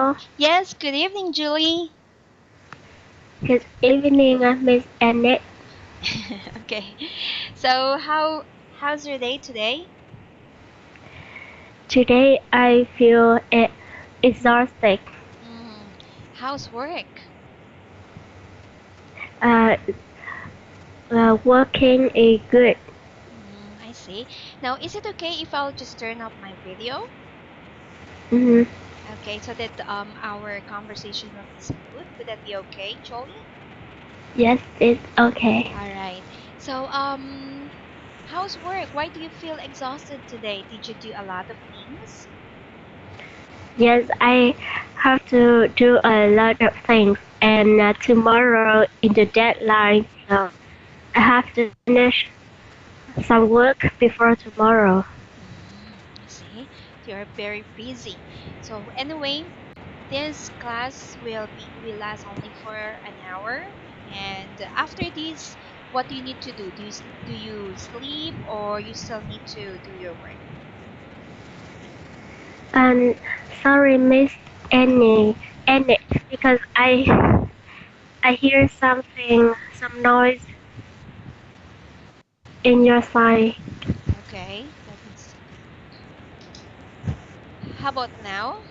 Hello. Yes, good evening, Julie. Good evening, Miss Annette. Okay. So how's your day today? Today I feel exhausted. Mm, how's work? Uh, Working is good. I see. Now, is it okay if I'll just turn up my video? hmm Okay, so that our conversation will be smooth. Would that be okay, Jolie? Yes, it's okay. All right. So how's work? Why do you feel exhausted today? Did you do a lot of things? Yes, I have to do a lot of things, and tomorrow is the deadline, so I have to finish some work before tomorrow. I see. You're very busy. So anyway, this class will last only for an hour, and after this, what do you need to do? Do you sleep or you still need to do your work? And sorry, Miss Annette, because I hear some noise in your side. Okay, let me see. How about now?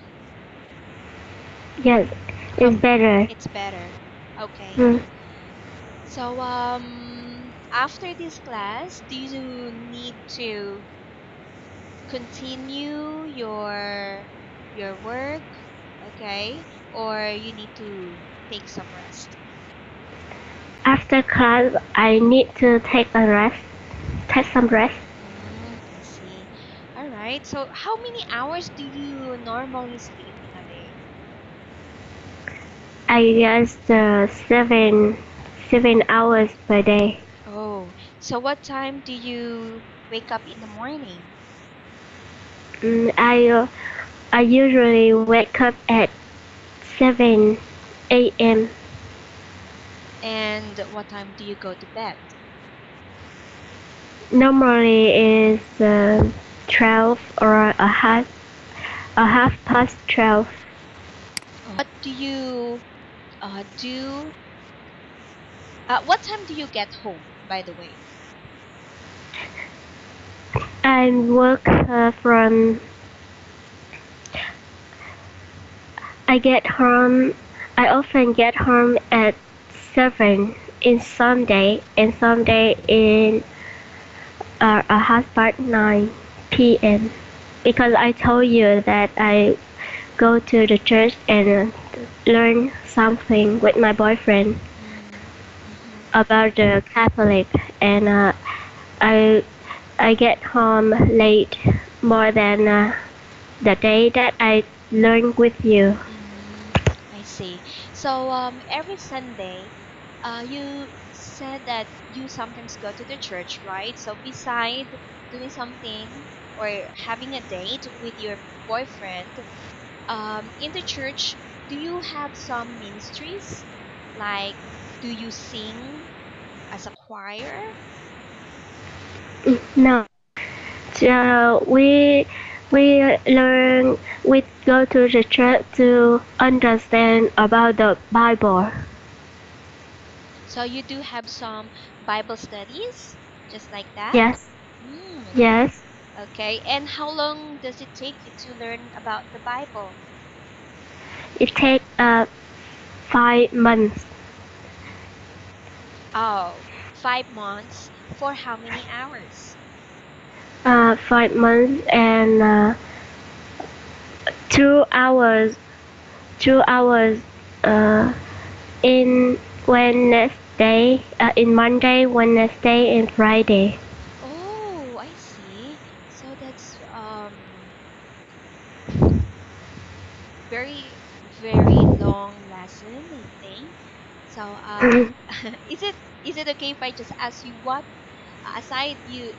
Yes, How it's better. it's better. Okay. Mm. So after this class, do you need to continue your work, okay, or you need to take some rest? After class, I need to take some rest. I see. All right, so how many hours do you normally sleep in a day? I guess 7 hours per day. Oh, so what time do you wake up in the morning? Mm, I usually wake up at 7 a.m. And what time do you go to bed? Normally is 12 or a half past 12. What do you do? What time do you get home, by the way? I work from I get home. I often get home at 7 in some day, and some day in a half past 9 p.m. Because I told you that I go to the church and learn something with my boyfriend Mm-hmm. about the Catholic, and I I get home late more than the day that I learn with you. I see. So every Sunday, you said that you sometimes go to the church, right? So beside doing something or having a date with your boyfriend, in the church, do you have some ministries? Like, do you sing as a choir? No, so we go to the church to understand about the Bible. So you do have some Bible studies, just like that? Yes, Mm, yes. okay. And how long does it take you to learn about the Bible? It takes 5 months. Oh, 5 months for how many hours? 5 months and 2 hours. 2 hours uh, in Wednesday, in Monday, Wednesday, and Friday. Oh, I see. So that's very very long lesson, I think. So is it okay if I just ask you what aside you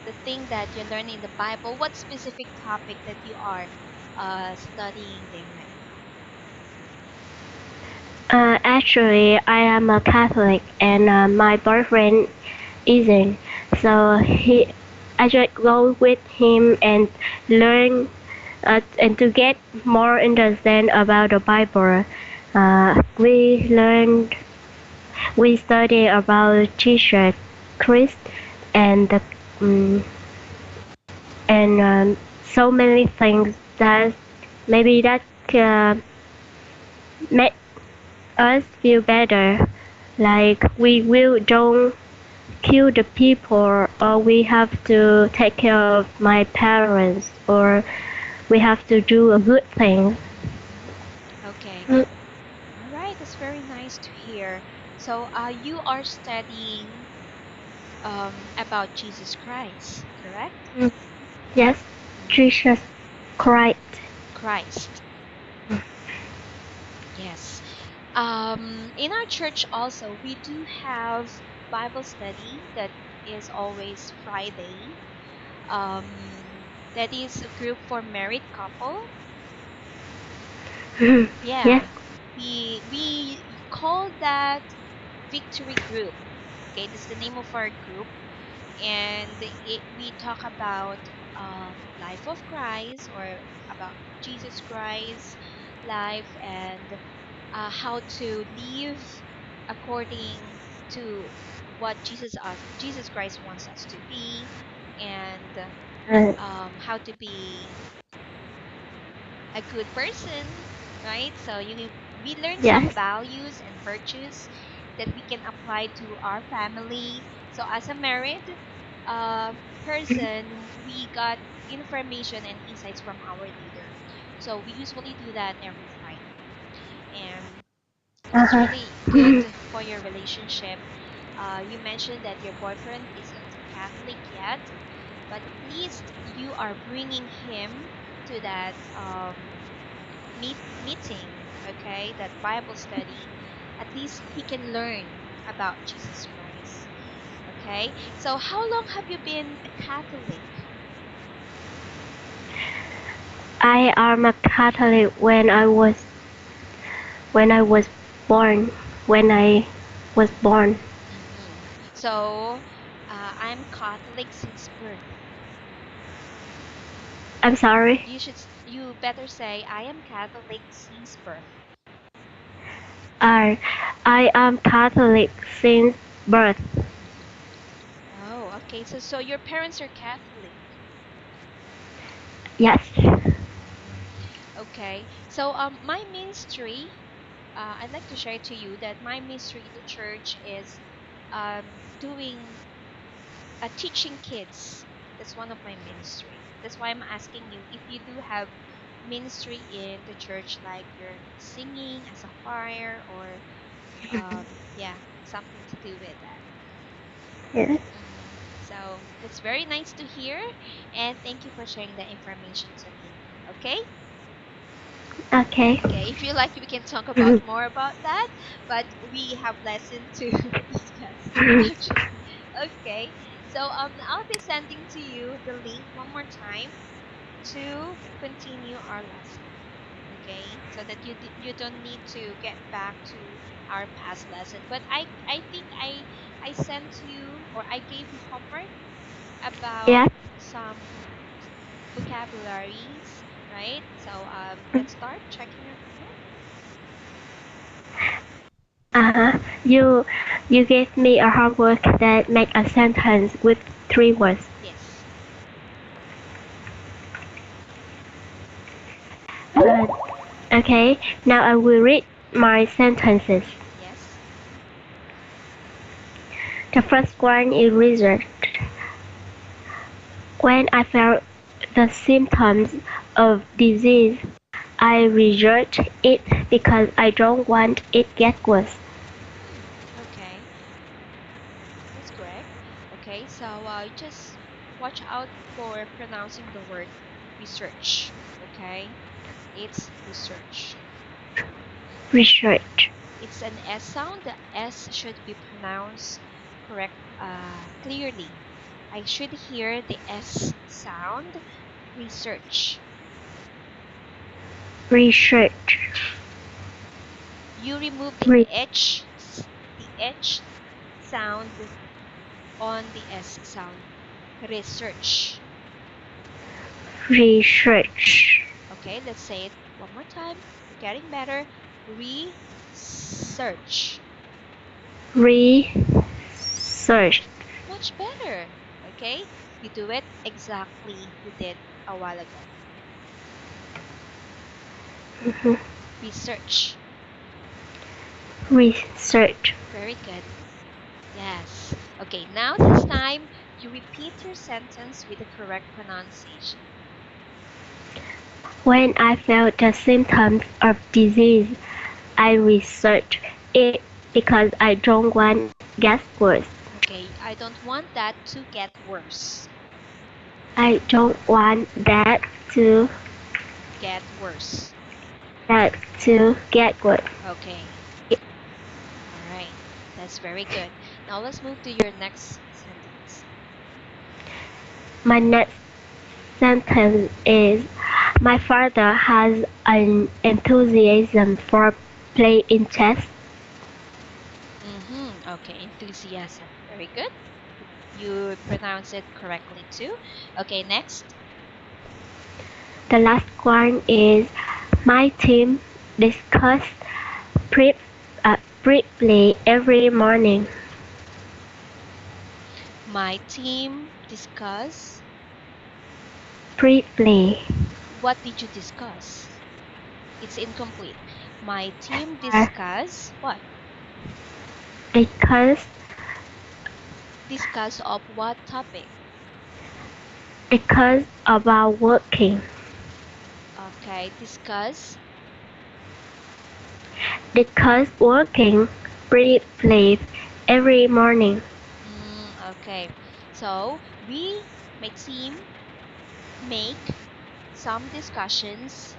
the thing that you learn in the Bible, what specific topic that you are studying there right now? Actually, I am a Catholic, and my boyfriend isn't. So I just go with him and learn and to get more understand about the Bible, we study about Jesus Christ and the, um, and so many things that maybe that make us feel better. Like we will don't kill the people, or we have to take care of my parents, or we have to do a good thing. Okay. Mm, All right. That's very nice to hear. So, you are studying about Jesus Christ, correct? mm, yes, Mm-hmm. Jesus Christ. Christ. Yes. In our church also, we do have Bible study that is always Friday. That is a group for married couple. Yes. Yeah, we call that Victory Group. Okay, this is the name of our group, and we talk about life of Christ, or about Jesus Christ life, and how to live according to what Jesus Christ wants us to be, and Uh, how to be a good person, right? So we learn some yes. values and virtues that we can apply to our family. So as a married person, we got information and insights from our leader. So we usually do that every Friday, and it is Uh-huh. really good for your relationship. You mentioned that your boyfriend isn't Catholic yet, but at least you are bringing him to that meeting, okay, that Bible study. At least he can learn about Jesus Christ. Okay, so how long have you been a Catholic? I am a Catholic when I was born. When I was born. So I'm Catholic since birth. I'm sorry. You better say I am Catholic since birth. I I am Catholic since birth. Oh, okay. So your parents are Catholic. Yes. Mm, okay. So my ministry, I'd like to share to you that my ministry in the church is doing teaching kids. That's one of my ministry. That's why I'm asking you if you do have ministry in the church, like you're singing as a choir, or yeah, something to do with that. Yes. So that's very nice to hear, and thank you for sharing the information to me. Okay. Okay. Okay, if you like, we can talk about more about that, but we have lesson to discuss actually. Okay, so I'll be sending to you the link one more time to continue our lesson. Okay, so that you don't need to get back to our past lesson. But I think I sent you, or I gave you homework about Yes. some vocabularies, right? So let's start checking your homework. Uh-huh. You gave me a homework that make a sentence with 3 words. Yes. Uh, okay. Now I will read my sentences. Yes. The first one is research. When I felt the symptoms of disease, I research it because I don't want it get worse. Okay. That's correct. Okay. So just watch out for pronouncing the word research. Okay. It's research. Research. It's an S sound. The S should be pronounced correct, clearly. I should hear the S sound. Research. Research. You remove the Re- the H sound on the S sound. Research. research. Okay, let's say it one more time. You're getting better. Research. Research. Much better. Okay, you do it exactly you did a while ago. Mhm. Research. Research. Very good. Yes. Okay, now this time you repeat your sentence with the correct pronunciation. When I felt the symptoms of disease, I researched it because I don't want get worse. Okay, I don't want that to get worse. I don't want to Get worse. get worse. Okay. All right. That's very good. Now let's move to your next sentence. My next sentence is my father has an enthusiasm for playing chess. Okay, enthusiasm. Very good. You pronounce it correctly too. Okay, next. The last one is my team discuss brief, briefly every morning. My team discuss. Briefly. What did you discuss? It's incomplete. My team Uh, discuss what? because Discuss of what topic? because about working. Okay, discuss. Because working briefly every morning. Okay, so my team, make some discussions.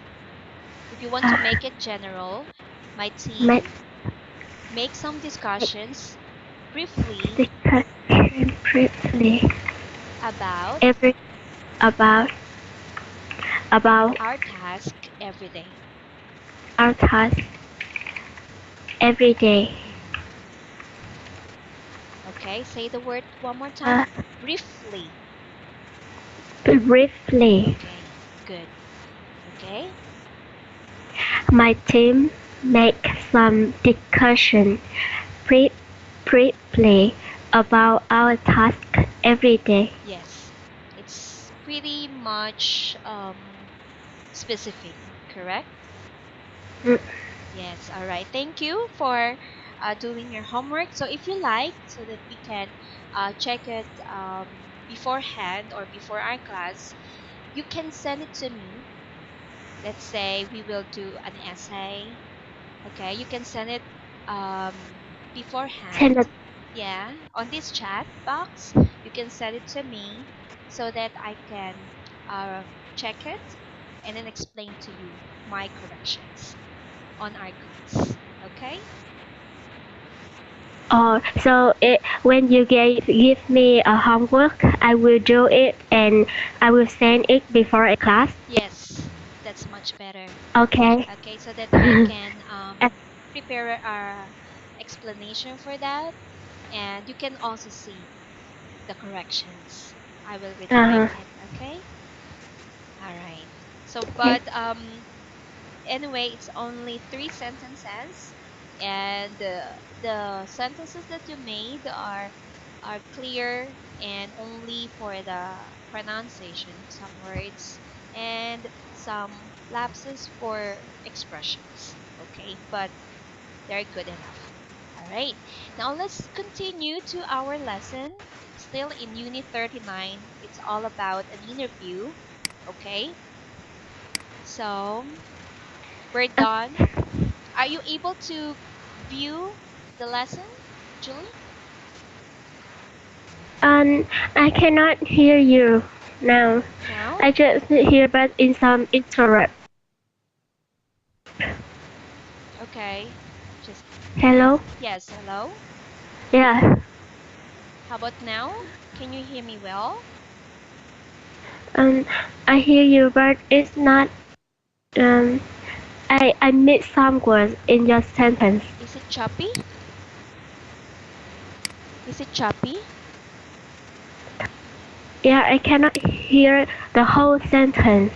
If you want to Uh, make it general, my my team make some discussions briefly discussion briefly about every about about our task every day. our task every day. Okay, say the word one more time. Uh, Briefly. briefly, Okay, good. Okay, my team make some discussion brief, briefly about our task every day. yes, it's pretty much specific, correct? Mm, Yes, all right. Thank you for doing your homework. So if you like, so that we can check it beforehand or before our class, you can send it to me. Let's say we will do an essay. Okay, you can send it um, Send beforehand. it. Yeah, on this chat box, you can send it to me so that I can uh, check it and then explain to you my corrections on our class. Okay? So when you give me a homework, I will do it and I will send it before a class. Yes, that's much better. Okay. Okay, so that I can prepare our explanation for that, and you can also see the corrections. I will retype Uh-huh. it. Okay? All right. So, Okay. but anyway, it's only three sentences, and the sentences that you made are clear and only for the pronunciation of some words and some lapses for expressions. Okay, but they're good enough. All right. Now let's continue to our lesson. Still in Unit 39, it's all about an interview. Okay, so we're Uh, done. Are you able to view the lesson, Julie? I cannot hear you now. Now? I just hear but in some interrupt. Okay. Just Hello? yes, hello. Yeah. How about now? Can you hear me well? Um, I hear you, but it's not. Um, I missed some words in your sentence. Is it choppy? Is it choppy? Yeah, I cannot hear the whole sentence.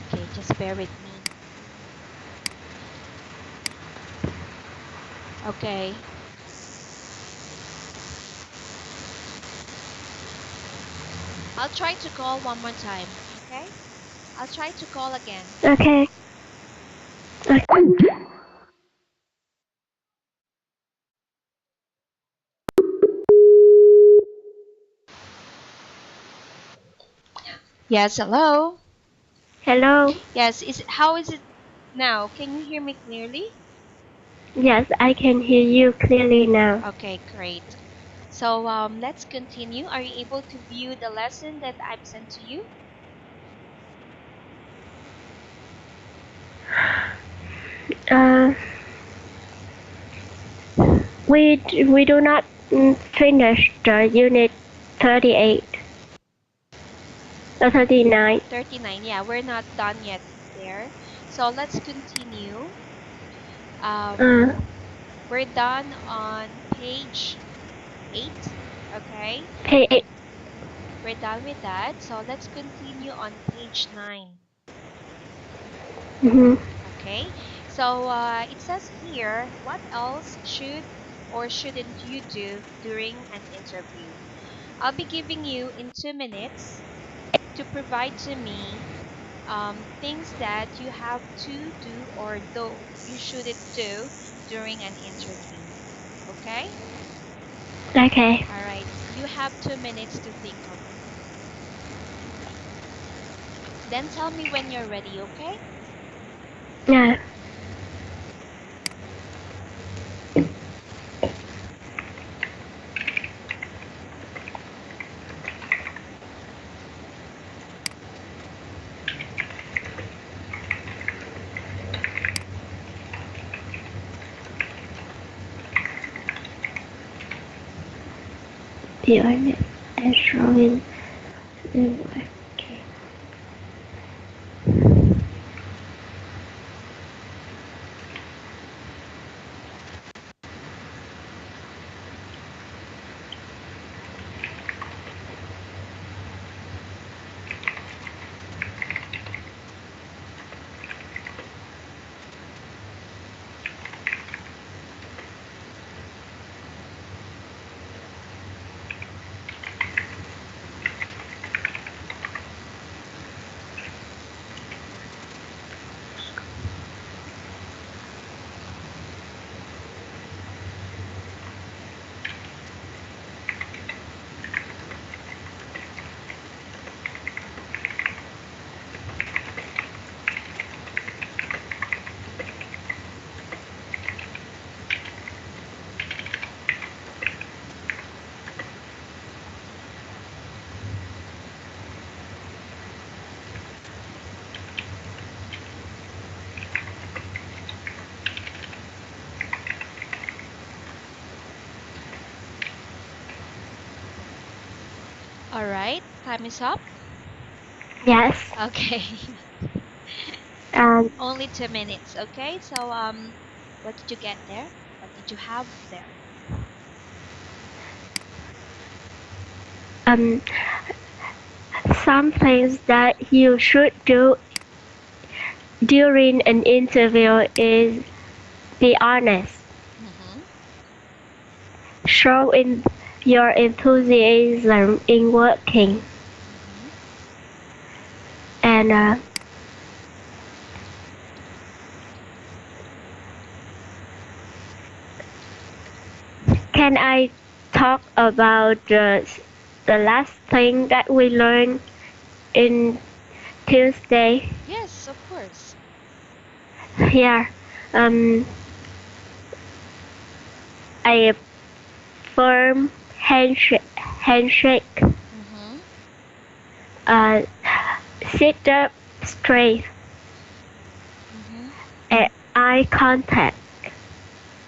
Okay, just bear with me. Okay. I'll try to call one more time. Okay? I'll try to call again. Okay. Okay. Yes, hello. Hello. Yes, how is it now? Can you hear me clearly? Yes, I can hear you clearly now. Okay, great. So let's continue. Are you able to view the lesson that I've sent to you? Uh, we do not finish the unit 38 or 39. 39. Yeah, we're not done yet there. So let's continue. Um, Uh, we're done on page 8. Okay, pay 8. we're done with that. So let's continue on page 9. Mm-hmm. Okay, so it says here, what else should or shouldn't you do during an interview? I'll be giving you in 2 minutes to provide to me things that you have to do or though you shouldn't do during an interview. Okay? Okay. All right. You have 2 minutes to think of it. Then tell me when you're ready, okay? Yeah. The only is showing the working. All right. Time is up. Yes. Okay. Um, Only 2 minutes, okay? So what did you get there? What did you have there? um, some things that you should do during an interview is be honest, Mm-hmm. show in your enthusiasm in working, Mm-hmm. and can I talk about the last thing that we learned in Tuesday? Yes, of course. Here, um, a firm handshake, Mm-hmm. uh, sit up straight, Mm-hmm. and eye contact.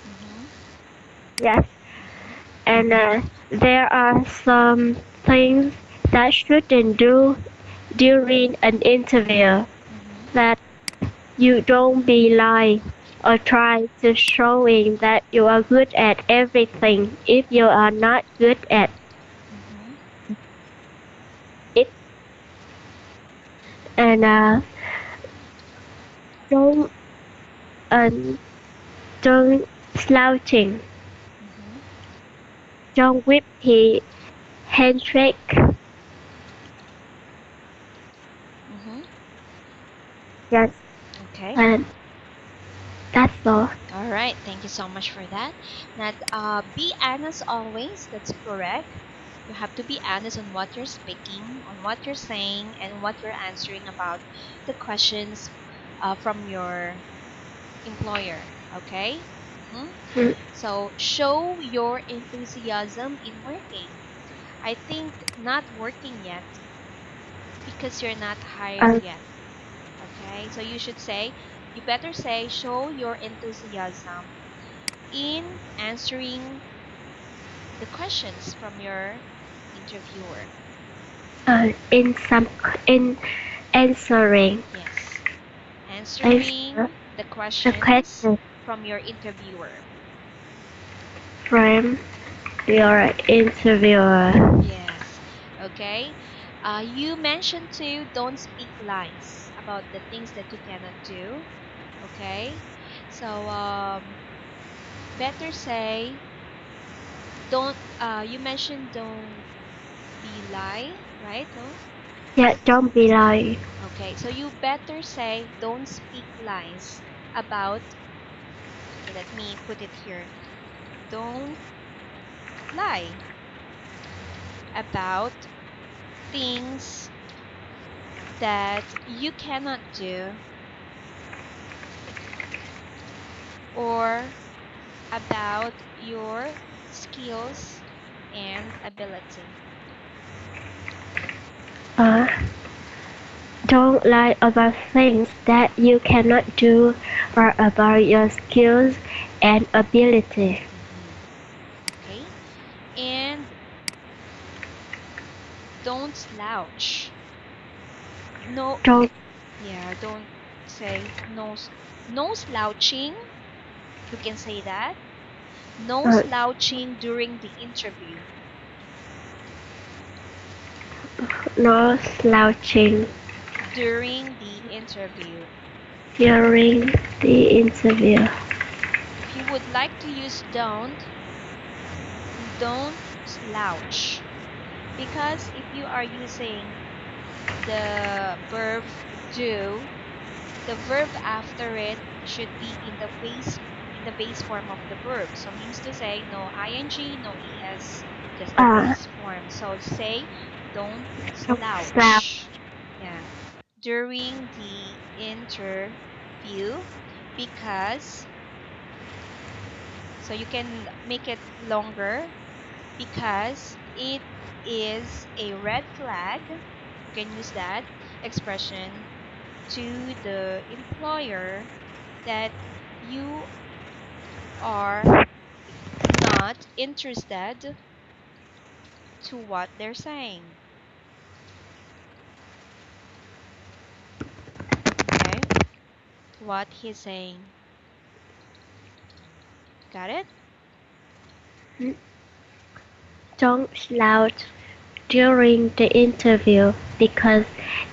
Mm-hmm. Yes, Mm-hmm. and there are some things that shouldn't do during an interview Mm-hmm. that you don't be lying or try to showing that you are good at everything if you are not good at Mm-hmm. it. And don't um, don't slouching, Mm-hmm. don't whip the handshake. Mm-hmm. Yes, Okay. and that's all. All right. Thank you so much for that. Now, be honest always. That's correct. You have to be honest on what you're speaking, on what you're saying, and what you're answering about the questions from your employer. Okay. Mm-hmm. Mm, So show your enthusiasm in working. I think not working yet because you're not hired uh, yet. Okay. So you better say, show your enthusiasm in answering the questions from your interviewer. in some in answering Yes. answer Answering the the questions question from your interviewer. from your interviewer. Yes. Okay. You mentioned too, don't speak lies about the things that you cannot do. Okay. So, better say, you mentioned don't be lie, right? No? Yeah, don't be like Okay. So you better say, don't speak lies about, okay, let me put it here. Don't lie about things that you cannot do or about your skills and ability. uh, don't lie about things that you cannot do or about your skills and ability. Hmm. Okay? And don't slouch. No, Don't yeah, don't say no slouching. You can say that. No uh, slouching during the interview. no slouching During the interview. during the interview. If you would like to use don't slouch. Because if you are using the verb do, the verb after it should be in the base form of the verb. So means to say no ing, no es, just the Uh, base form. So say don't don't slouch. slouch. Yeah. During the interview because so you can make it longer because it is a red flag. You can use that expression to the employer that you are not interested to what they're saying. Okay? To what he's saying. Got it? Don't slouch during the interview because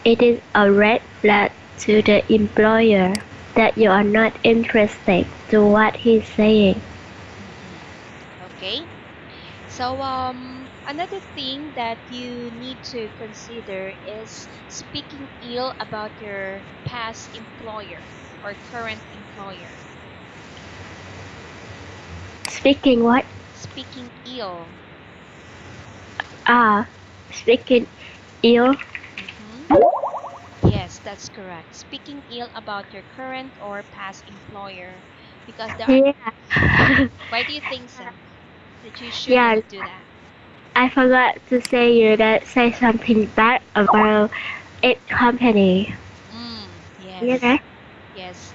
it is a red flag to the employer that you are not interested to what he's saying. Mm-hmm. Okay. So another thing that you need to consider is speaking ill about your past employer or current employer. Speaking what? Speaking ill. Ah, speaking ill. Mm-hmm. Yes, that's correct. Speaking ill about your current or past employer because there are. Yeah. Why do you think so? That you Yeah, shouldn't do that. I forgot to say you that say something bad about it company. You know? Yes. Yes.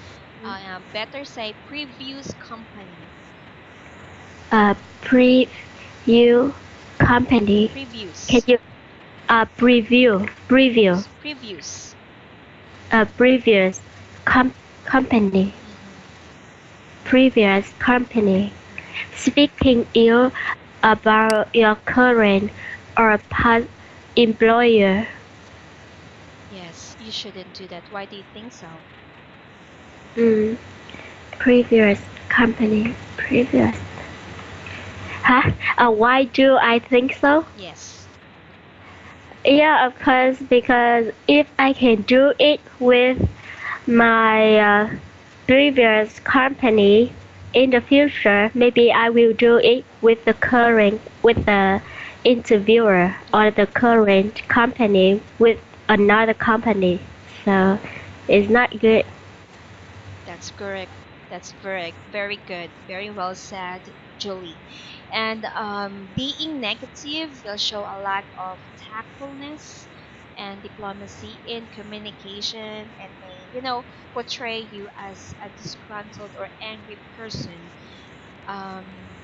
Better say previous company. Preview company. Can Previous. you preview Previous. previous com- company Mm-hmm. previous company. Mm-hmm. Speaking ill about your current or past employer. Yes, you shouldn't do that. Why do you think so? Mm, previous company. Previous. Huh? Why do I think so? Yes. Yeah, of course, because if I can do it with my previous company in the future, maybe I will do it with the interviewer or the current company with another company. So it's not good. That's correct. That's correct. Very good. Very well said, Julie. And being negative will show a lack of tactfulness and diplomacy in communication and may, portray you as a disgruntled or angry person um,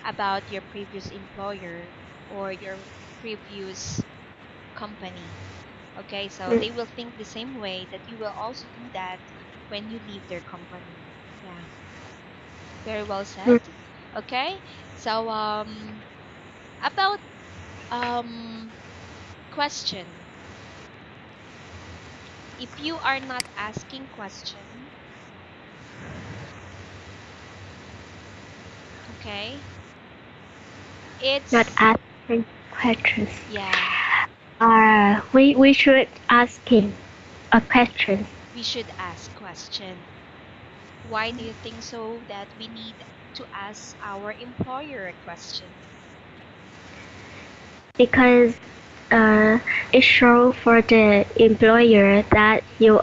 about your previous employer or your previous company. Okay, so Mm, they will think the same way that you will also do that when you leave their company. Yeah, very well mm, said. Okay, so about um question. If you are not asking question, okay, not it's asking questions. yeah, We should asking a question we should ask question. Why do you think so that we need to ask our employer a question? because uh, it shows for the employer that you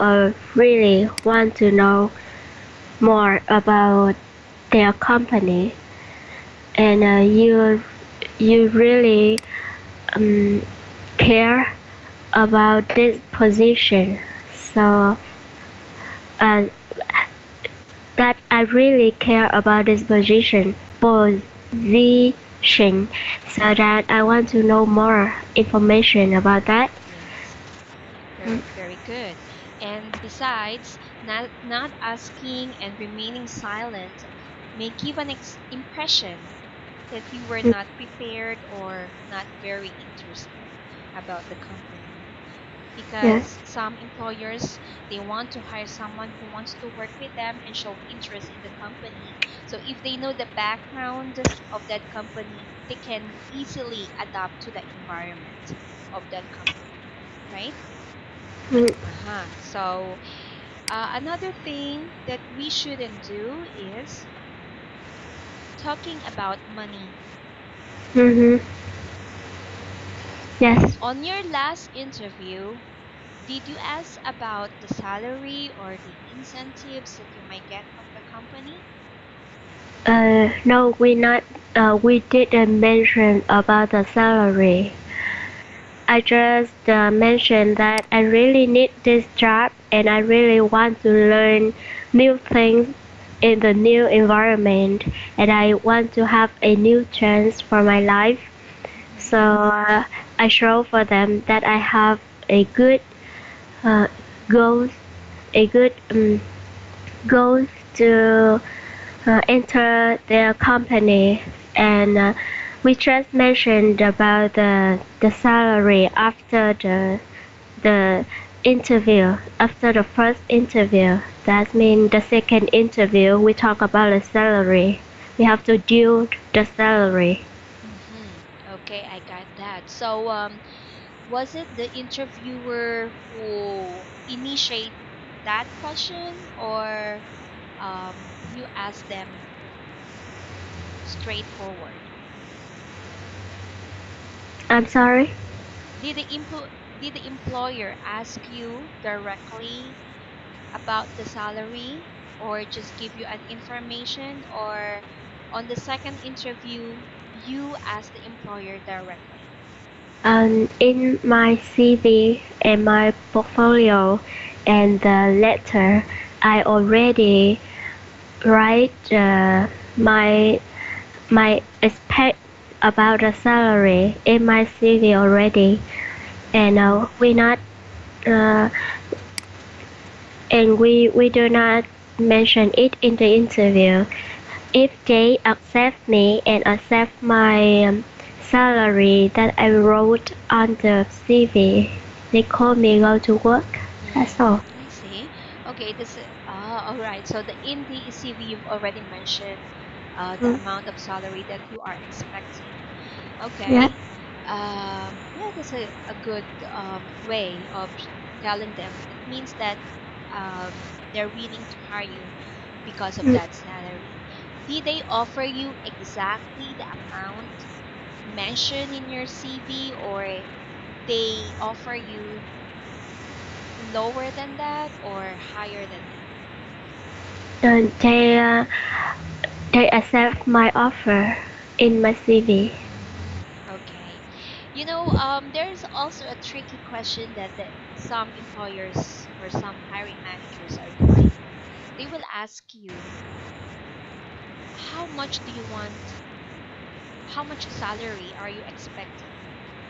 really want to know more about their company and you really um, care about this position. So uh, that I really care about this position, so that I want to know more information about that. Yes. Mm, Very good. And besides, not asking and remaining silent may give an impression that you were mm, not prepared or not very interested about the company. yes. Because some employers, they want to hire someone who wants to work with them and show interest in the company. So if they know the background of that company, they can easily adapt to the environment of that company, right? Mm, So another thing that we shouldn't do is talking about money. mm-hmm. Yes. On your last interview, did you ask about the salary or the incentives that you might get from the company? No, we didn't mention about the salary. I just mentioned that I really need this job and I really want to learn new things in the new environment and I want to have a new chance for my life. Hmm. So I show for them that I have a good uh, goals, a good goals to enter their company, and we just mentioned about the salary after the interview, after the first interview. That means the second interview we talk about the salary. We have to deal the salary. Okay, I got that. So, was it the interviewer who initiate that question, or you asked them straightforward? I'm sorry. Did the employer ask you directly about the salary, or just give you an information, or on the second interview you asked the employer directly? In my CV and my portfolio and the letter, I already write my my expect about the salary in my CV already, and uh, we do not mention it in the interview. If they accept me and accept my salary that I wrote on the CV, they call me go to work. That's all. I see. Okay, all right. So the in the CV you've already mentioned the Mm, amount of salary that you are expecting. yes. Okay. Yeah, that's a good way of telling them. It means that they're willing to hire you because of Mm, that salary. Did they offer you exactly the amount mentioned in your CV, or they offer you lower than that or higher than that? and they accept my offer in my CV. Okay. There's also a tricky question that some employers or some hiring managers are doing. They will ask you, how much do you want? How much salary are you expecting?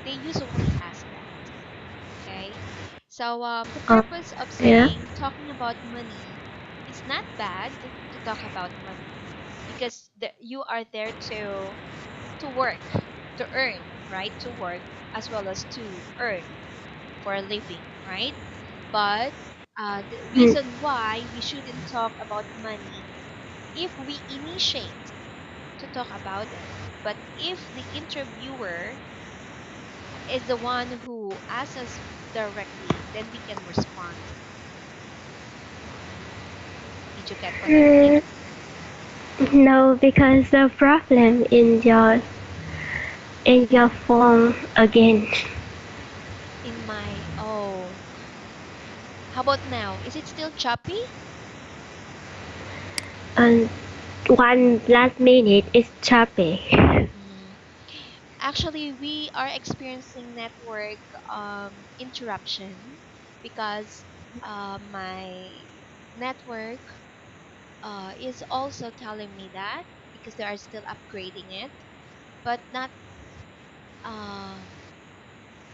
They usually ask that. Okay. So the Oh, purpose of yeah. talking about money is not bad to talk about money because you are there to work, to earn, right? To work as well as to earn for a living, right? But the Mm, reason why we shouldn't talk about money if we initiate to talk about it, but if the interviewer is the one who asks us directly, then we can respond. Did you get what I mean? mm, no, because the problem in your phone again. Oh, how about now? Is it still choppy? And one last minute is choppy. Mm. Actually, we are experiencing network interruption because my network is also telling me that because they are still upgrading it, but not um,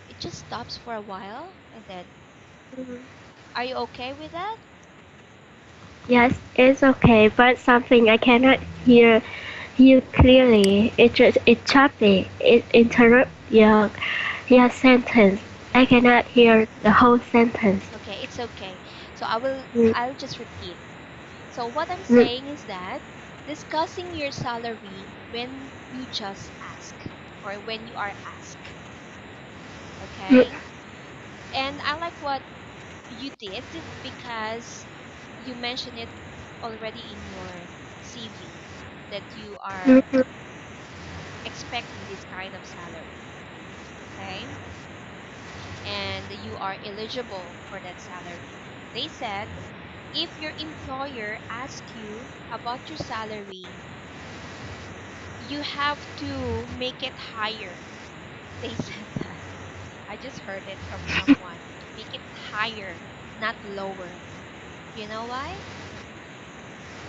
it just stops for a while and then are you okay with that? Yes, it's okay, but something I cannot hear clearly. It's choppy. It interrupts your sentence. I cannot hear the whole sentence. Okay, it's okay. So Mm, I'll just repeat. So what I'm mm, saying is that discussing your salary when you just ask or when you are asked, mm, okay? And I like what you did because you mentioned it already in your CV that you mm, are mm, expecting this kind of salary, okay? And you are eligible for that salary. They said if your employer asks you about your salary, you have to make it higher. They said that. I just heard it from someone. Make it higher, not lower. You know why?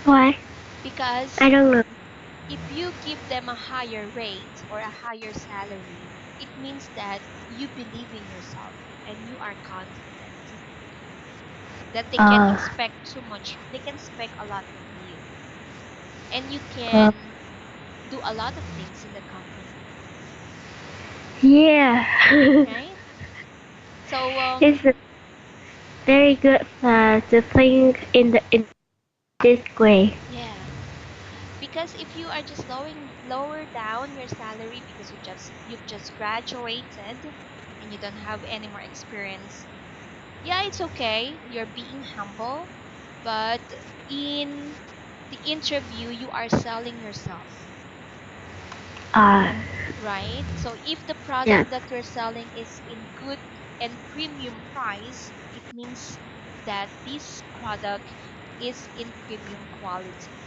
Why? Because I don't know. if you give them a higher rate or a higher salary, it means that you believe in yourself and you are confident that they can Uh, expect too much. They can expect a lot from you. And you uh, can do a lot of things in the company, yeah. right? So It's very good to think in this way. yeah, because if you are just lower down your salary because you've just graduated and you don't have any more experience, yeah, it's okay. You're being humble, but in the interview you are selling yourself, Uh, right? So if the yes. product that you're selling is in good and premium price, it means that this product is in premium quality,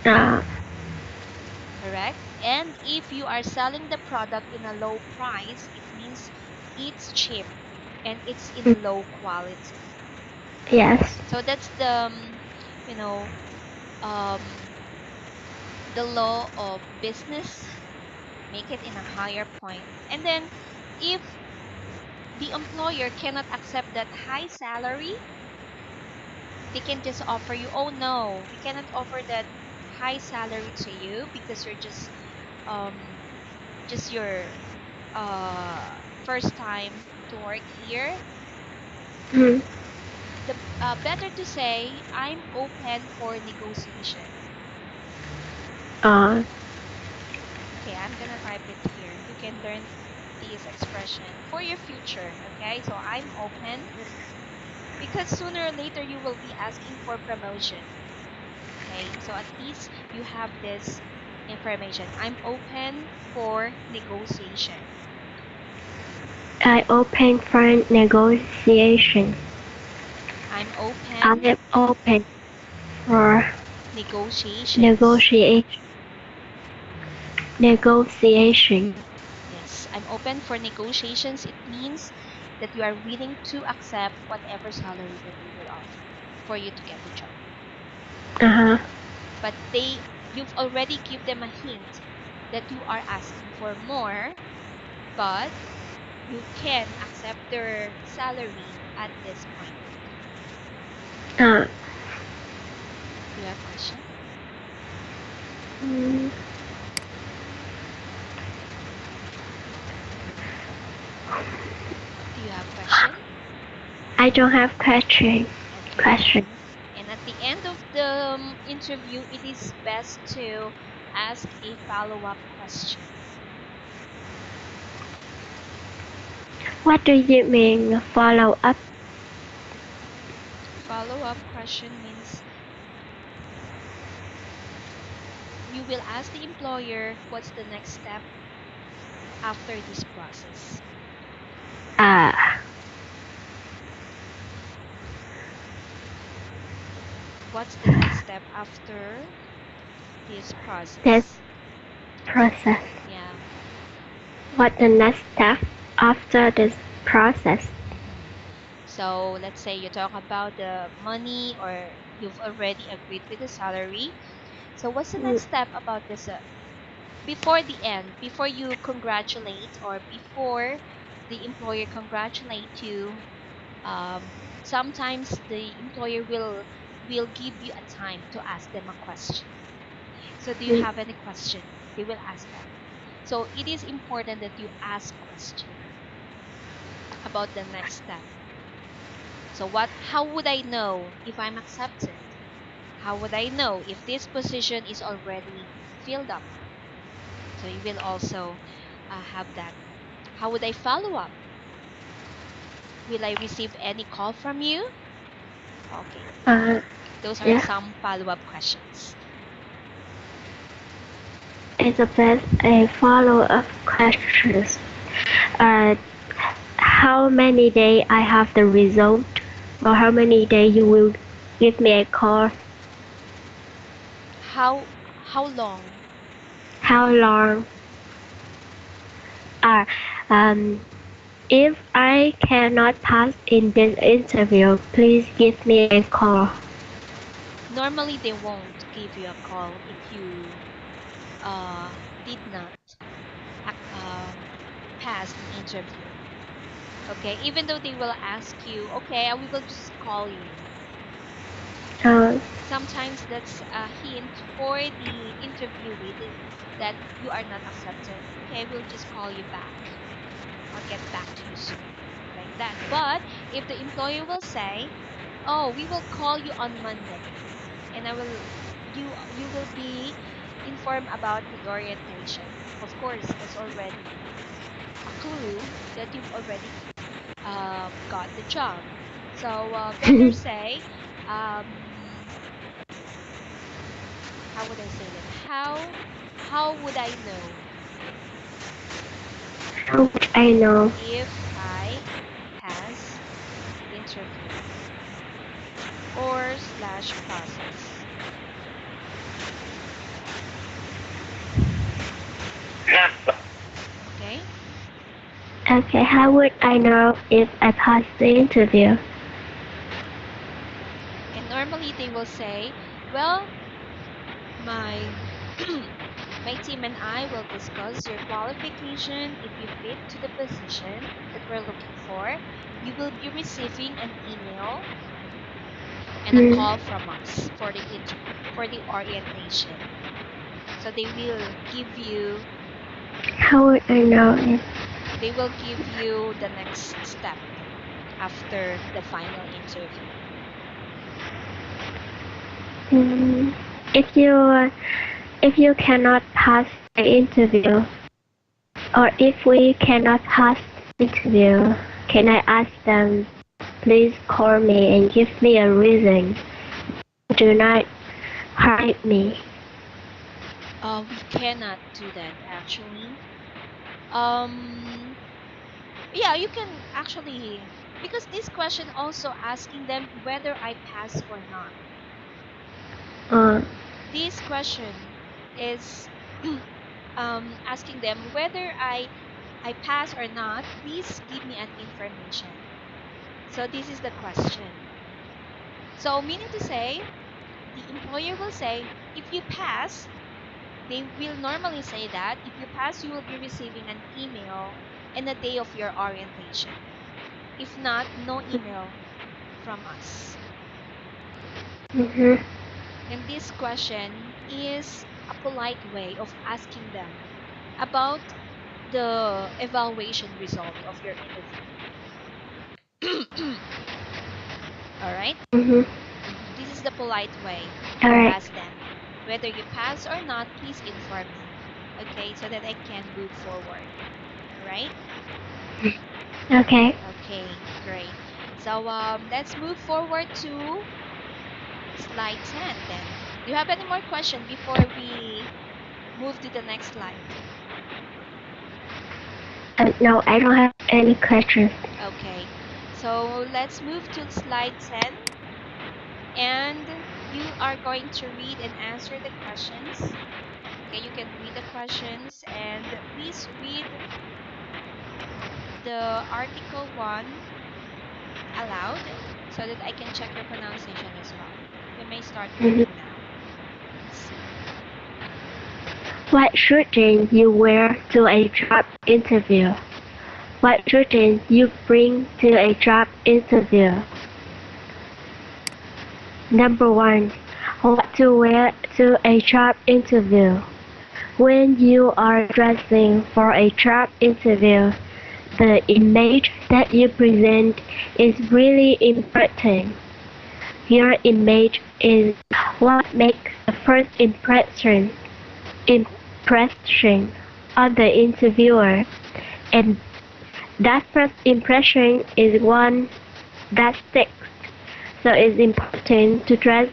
Uh, correct? And if you are selling the product in a low price, it means it's cheap and it's mm, in low quality. yes. So that's you know, um, the law of business. Make it in a higher point. And then if the employer cannot accept that high salary, they can just offer you, oh no, we cannot offer that high salary to you because you're um just your first time to work here. Mm, the better to say I'm open for negotiation. Uh, Okay, I'm gonna type it here. You can learn this expression for your future. Okay, so I'm open because sooner or later you will be asking for promotion. Okay, so at least you have this information. I'm open for negotiation. I open for negotiation. I'm I open am open for negotiations. negotiation. Negotiation. Yes, I'm open for negotiations. It means that you are willing to accept whatever salary that they will offer for you to get the job. Uh-huh. But you've already give them a hint that you are asking for more, but you can accept their salary at this point. Uh, Do you have question? mm, Do you have question? I don't have question. Okay. Question. And at the end of the interview, it is best to ask a follow-up question. What do you mean follow up? Follow-up question means you will ask the employer what's the next step after this process. Uh, What's the next step after this this process? process. Yeah. What the next step after this process? So let's say you talk about the money or you've already agreed with the salary. So what's the Mm, next step about this? Before the end, before you congratulate or before the employer congratulate you, sometimes the employer will give you a time to ask them a question. So do you mm, have any question? They will ask that. So it is important that you ask question about the next step. So how would I know if I'm accepted? How would I know if this position is already filled up? So you will also have that. How would I follow up? Will I receive any call from you? Okay, uh, those are yeah. some follow-up questions. It's a best a follow up questions. Uh, how many day I have the result, or how many day you will give me a call? How long? How long? Uh, um, if I cannot pass in this interview, please give me a call. Normally, they won't give you a call if you did not pass the interview. Okay, even though they will ask you, okay, we will just call you. Uh, Sometimes that's a hint for the interviewee that you are not accepted. Okay, we'll just call you back. I'll get back to you soon. Like that. But if the employer will say, "Oh, we will call you on Monday," and you will be informed about the orientation. Of course, that's already a clue that you've already got the job. So better say, um, how would I say that? How would I know how would I know? if I pass interview or slash process? Okay, Okay, how would I know if I pass the interview? and normally they will say, well, my my team and I will discuss your qualification. If you fit to the position that we're looking for, you will be receiving an email and a Hmm. call from us for for the orientation. So How would I know if they will give you the next step after the final interview. Mm, if you cannot pass the interview, or if we cannot pass the interview, can I ask them, please call me and give me a reason? Do not hurt me. We cannot do that actually. Um, yeah, you can actually, because this question also asking them whether I pass or not. Uh, This question is asking them whether I pass or not. Please give me an information. So this is the question. So meaning to say, the employer will say, if you pass, they will normally say that if you pass, you will be receiving an email and a day of your orientation. If not, no email from us. mhm, And this question is a polite way of asking them about the evaluation result of your interview. All right? mhm. This is the polite way All to right. ask them. Whether you pass or not, please inform me. Okay, so that I can move forward. All right? Okay. Okay, great. So let's move forward to slide 10 then. Do you have any more question before we move to the next slide? No, I don't have any questions. Okay, so let's move to slide 10, and you are going to read and answer the questions. Okay, you can read the questions and please read the article 1 aloud so that I can check your pronunciation as well. You may start Mhm. reading now. Let's see. What shouldn't you wear to a job interview? What shouldn't you bring to a job interview? Number one, what to wear to a job interview. When you are dressing for a job interview, the image that you present is really important. Your image is what makes the first impression on the interviewer, and that first impression is one that sticks. So it's important to dress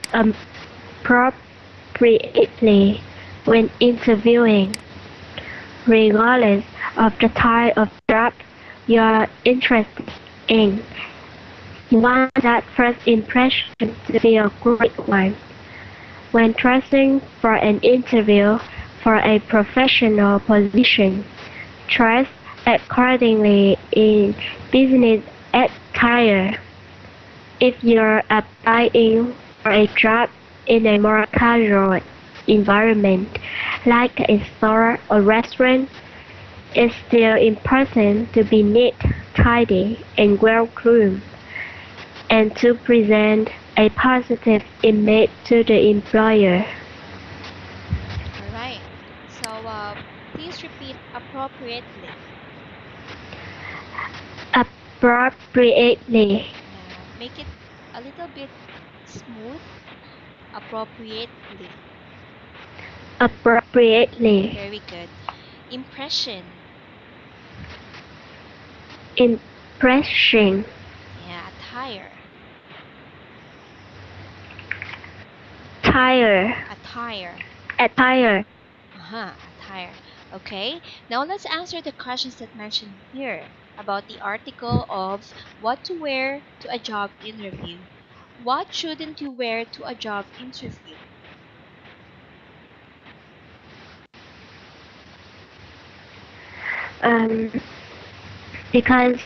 appropriately when interviewing, regardless of the type of job you're interested in. You want that first impression to be a great one. When dressing for an interview for a professional position, dress accordingly in business attire. If you're applying for a job in a more casual environment, like a store or restaurant, it's still important to be neat, tidy, and well-groomed, and to present a positive image to the employer. All right. So please repeat appropriately. Appropriately. Yeah, make it a little bit smooth. Appropriately. Appropriately. Very good. Impression. Impression. Yeah, attire. Tire. Attire. Attire. Uh-huh, attire. Okay, now let's answer the questions that mentioned here about the article of what to wear to a job interview. What shouldn't you wear to a job interview? Um, because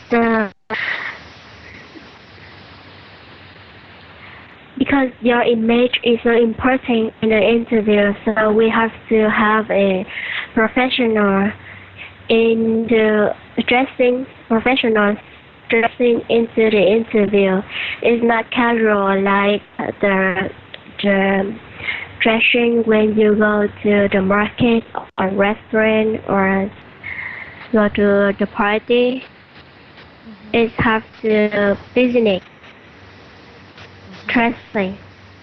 because your image is so important in the interview, so we have to have a professional in the professional dressing into the interview. It's not casual like the dressing when you go to the market or restaurant or go to the party. Mm-hmm. It have to business Mm-hmm. dressing.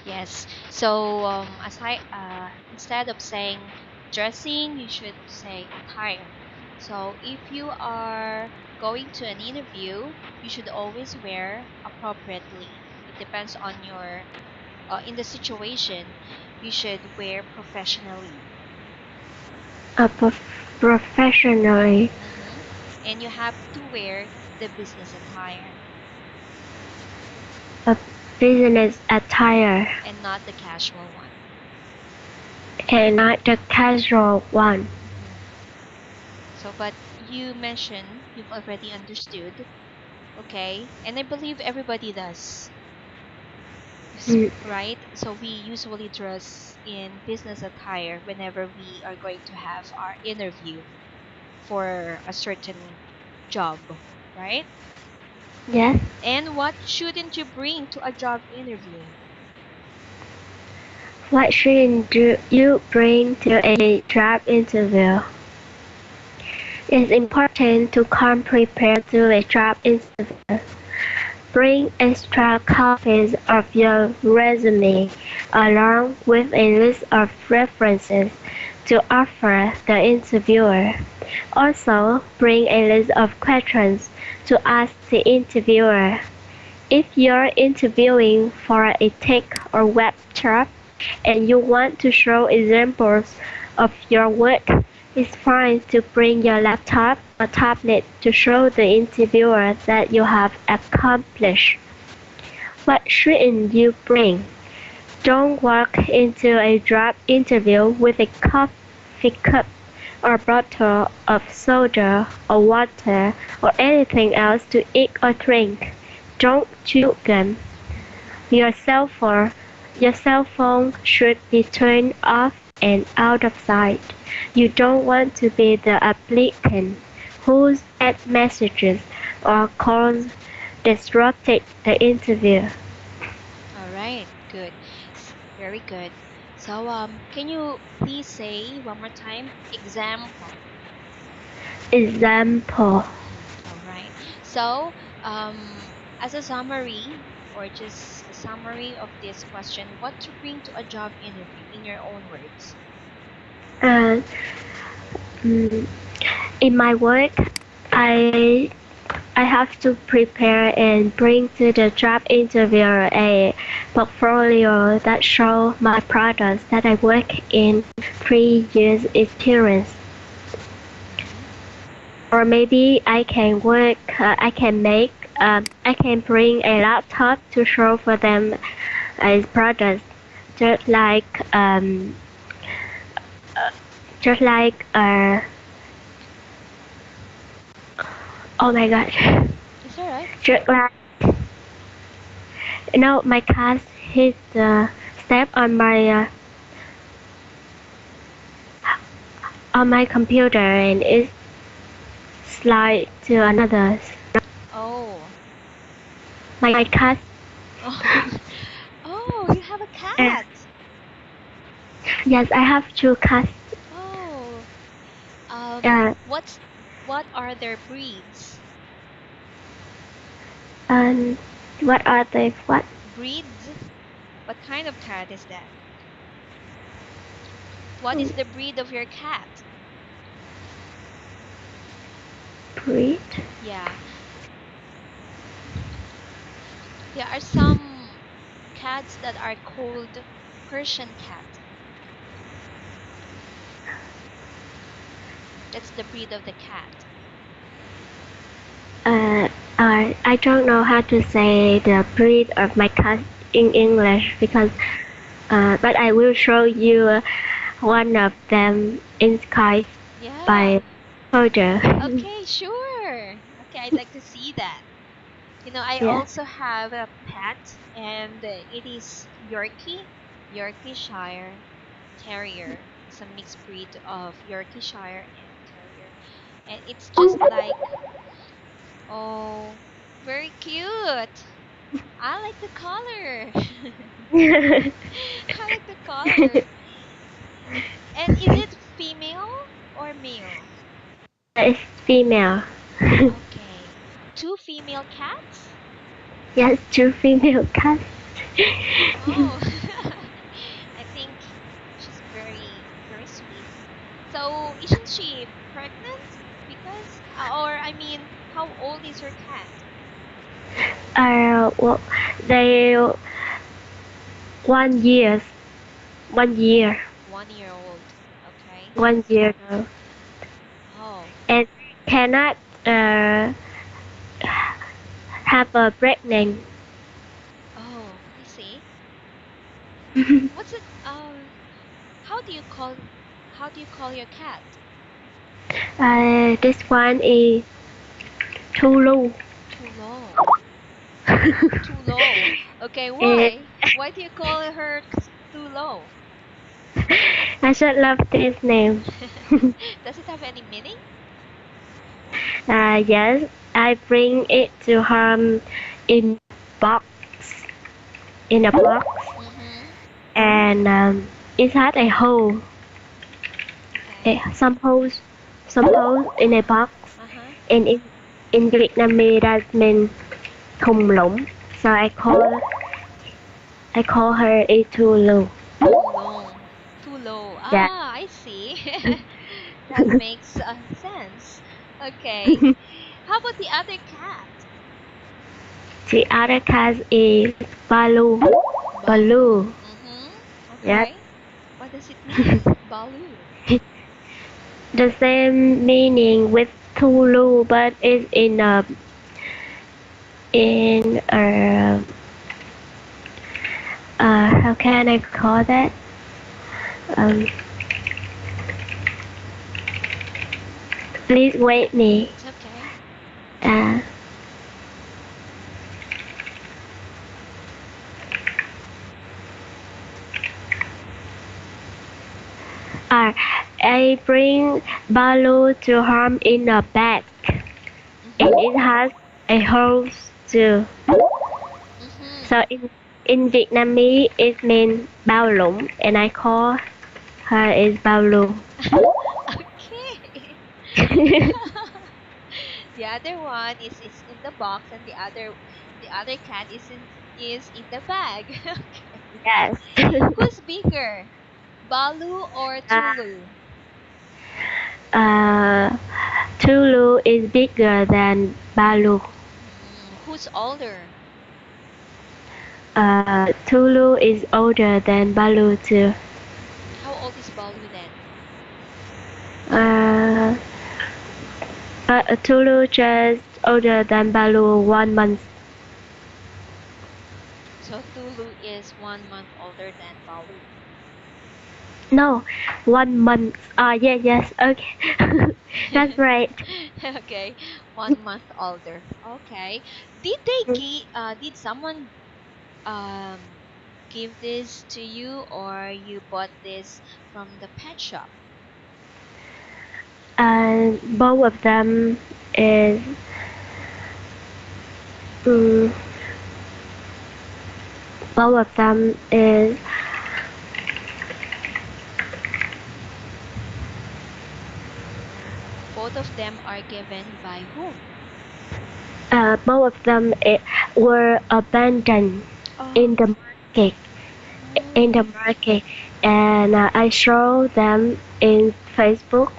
Yes. So instead of saying dressing, you should say attire. So if you are going to an interview, you should always wear appropriately. It depends on your in the situation. You should wear professionally. Uh, professionally, Mm-hmm. And you have to wear the business attire a business attire, and not the casual one. and not the casual one. Mm-hmm. So, but you mentioned you've already understood. Okay, and I believe everybody does, Mm, right? So we usually dress in business attire whenever we are going to have our interview for a certain job, right? yes. And what shouldn't you bring to a job interview? What should you bring to a job interview? It's important to come prepared to a job interview. Bring extra copies of your resume along with a list of references to offer the interviewer. Also, bring a list of questions to ask the interviewer. If you're interviewing for a tech or web job and you want to show examples of your work, it's fine to bring your laptop or tablet to show the interviewer that you have accomplished. What shouldn't you bring? Don't walk into a job interview with a coffee cup or bottle of soda or water or anything else to eat or drink. Don't chew gum. Your cell phone, your cell phone should be turned off and out of sight. You don't want to be the applicant whose messages or calls disrupted the interview. All right, good. Very good. So, can you please say one more time? Example. Example. All right. So, as a summary or just a summary of this question, what to bring to a job interview in your own words? Uh, mm, in my work, I I have to prepare and bring to the job interviewer a portfolio that shows my products that I work in 3 years experience. Mm-hmm. Or maybe I can bring a laptop to show for them as products, just like um, just like oh my gosh, Is that right? just like my cat hit the step on my computer and it slide to another. Oh. My cat. Oh. Oh, you have a Uh, cat. yes, I have two cats. Oh. Uh, What are their breeds? and what are they? What Breeds? What kind of cat is that? What is the breed of your cat? breed? Yeah. There are some cats that are called Persian cat. That's the breed of the cat. Uh, I don't know how to say the breed of my cat in English because but I will show you one of them in Skype Yeah. by photo. Okay, sure. Okay, I'd like to see that. I Yeah. also have a pet, and it is Yorkshire Terrier. It's a mixed breed of Yorkshire and Terrier. And it's just like, oh, very cute. I like the color. I like the color. And is it female or male? It's female. Okay. Two female cats? Yes, two female cats. Oh. So isn't she pregnant? Because, or I mean, how old is your cat? Well, they 1 year, 1 year, 1 year old. Okay. 1 year old, Oh, and cannot uh, have a pregnant. oh, I see. What's it? How do you call? How do you call your cat? This one is Tulu. Too low. Too low. Okay, and why? Why do you call her too low? I should love this name. Does it have any meaning? Yes, I bring it to home in box, in a box, Mm-hmm. and it had a hole, Okay. some holes in a box, Uh-huh. and in Vietnamese that means thùng lũng. So I call her a Tulu. Too low. Too low. Yeah. Ah, I see. That makes sense. Okay. How about the other cat? The other cat is Balu. Balu. Balu. Mm-hmm. Yes. Okay. What does it mean? Balu. The same meaning with Tulu, but it's in how can I call that? Um, please wait me. It's okay. Uh, uh, I bring Balu to home in a bag, and Mm-hmm. it has a hole too. Mm-hmm. So in Vietnamese it means bao lũng, and I call her is bao lu. Okay. The other one is in the box, and the other cat is in the bag. Okay. Yes. Who's bigger, Balu or uh, Tulu? uh, Tulu is bigger than Balu. Who's older? Tulu is older than Balu too. How old is Balu then? Uh, Tulu just older than Balu 1 month. So Tulu is 1 month older than Balu. No, 1 month. Yes, okay. That's right. Okay, 1 month older. Okay. Did someone um give this to you, or you bought this from the pet shop? Both of them is mm, both of them is Both of them are given by whom? both of them were abandoned in Oh. the market in the Oh. market, and I saw them in Facebook,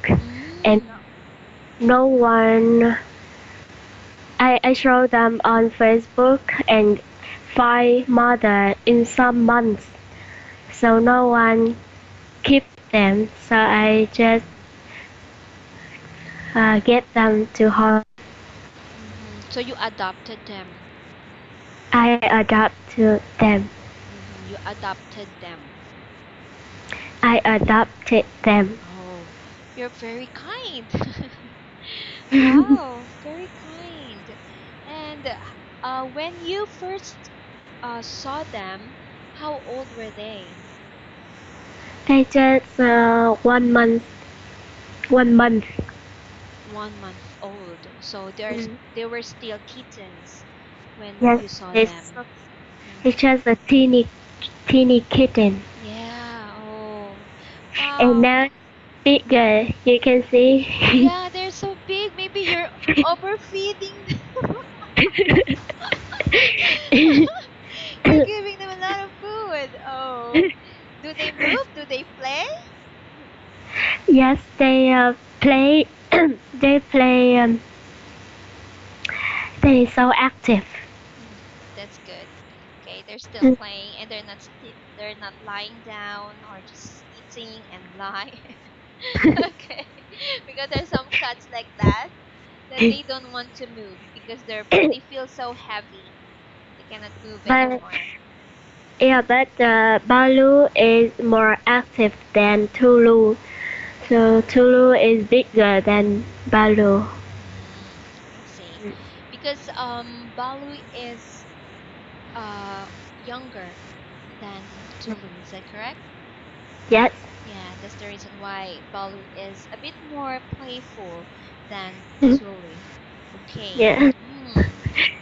and Mm. no one. I saw them on Facebook and find mother in some months, so no one keep them. So I just get them to home. So you adopted them. I adopt to them. You adopted them. I adopted them. Oh, you're very kind. Wow, very kind. And when you first saw them, how old were they? They just 1 month. 1 month. 1 month old. So Mm. they were still kittens when Yes, you saw it's them. it's Mm-hmm. just a teeny kitten, Yeah. Oh, and wow. now bigger. You can see. Yeah, they're so big. Maybe you're overfeeding them. You're giving them a lot of food. Oh, do they move? Do they play? Yes, they play. They play. They so active. That's good. Okay, they're still playing and they're not lying down or just eating and lie. Okay, because there's some cats like that they don't want to move because they feel so heavy. They cannot move But anymore. yeah, but Balu is more active than Tulu. So Tulu is bigger than Balu. I see. Because Balu is younger than Tulu, is that correct? Yes. Yeah, that's the reason why Balu is a bit more playful than Tulu. Okay. Yeah.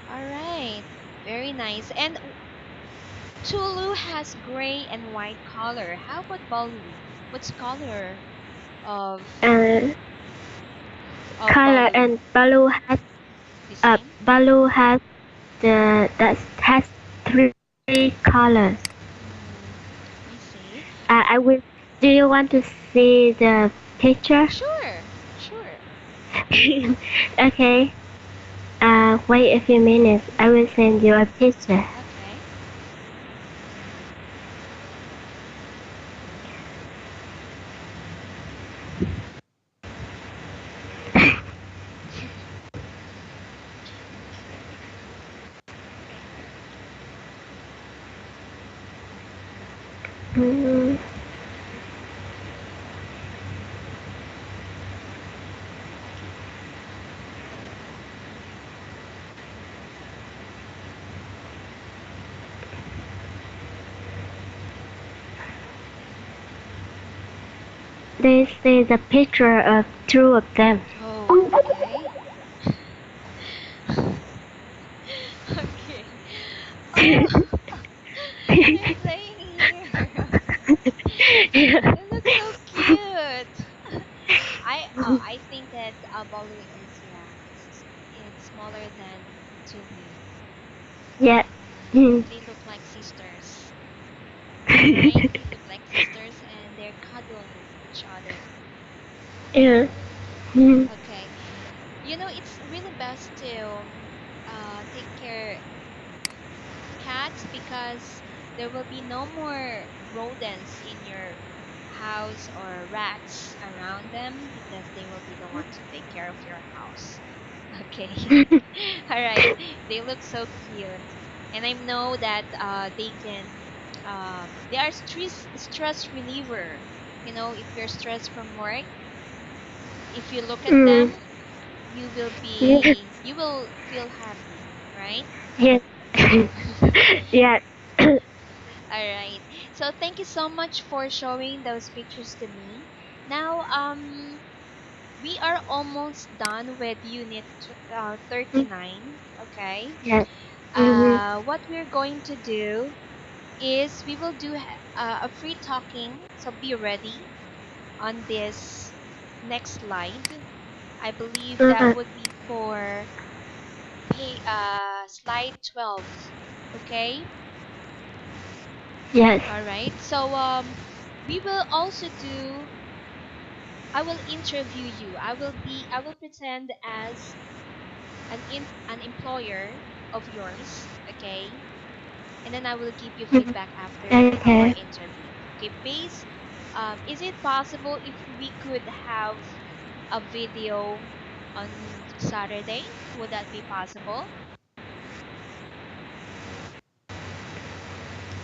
All right. Very nice. And Tulu has gray and white color. How about Balu? What's color of Uh, color Balu? and The same? Balu has the that has three colors. Mm, I see. I will. Do you want to see the picture? Sure, sure. Okay. Wait a few minutes. I will send you a picture. Okay. Okay. Mm, this is a picture of two of them. Oh, okay. Okay. Oh, they're playing here. They look so cute. I think that Balu is, yeah, it's smaller than Tulu. Yeah. Mm. They look like sisters, right? They look like sisters and they're cuddling each other. Yeah. Mm. Okay. It's really best to take care cats because there will be no more rodents in your house or rats around them because they will be the one to take care of your house. Okay. All right. They look so cute. And I know that they are stress reliever. If you're stressed from work, if you look at Mm. them, Yeah. you will feel happy, right? Yes. Yeah. All right. So thank you so much for showing those pictures to me. Now, we are almost done with unit 39. Okay. Yes. Mm-hmm. What we're going to do is we will do a free talking. So be ready on this next slide. I believe that Uh-huh. would be for slide 12. Okay. Yes. All right. So we will also do. I will interview you. I will pretend as an employer of yours. Okay. And then I will give you Mhm. feedback after our Okay. interview. Okay. Base. Is it possible if we could have a video on Saturday? Would that be possible?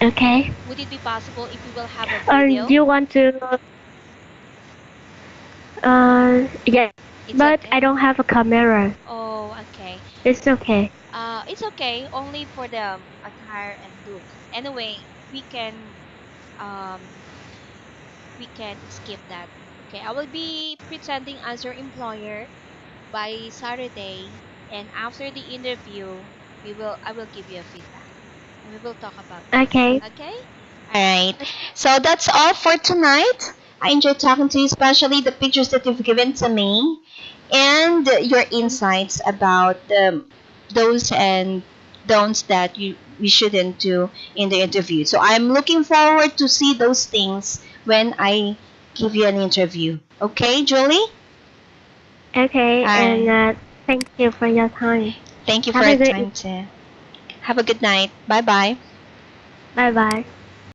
Okay. Would it be possible if we will have a Or do video? you want to? Yes. It's But I okay. don't have a camera. Oh, okay. It's okay. It's okay. Only for the attire and look. Anyway, um we can skip that. Okay, I will be pretending as your employer by Saturday, and after the interview, I will give you a feedback, and we will talk about this. Okay. Okay? All right. So that's all for tonight. I enjoyed talking to you, especially the pictures that you've given to me and your insights about the those and don'ts that we shouldn't do in the interview. So I'm looking forward to see those things when I give you an interview. Okay, Julie? Okay, and thank you for your time. Thank you for Have a your good time too. Have a good night. Bye bye. bye bye.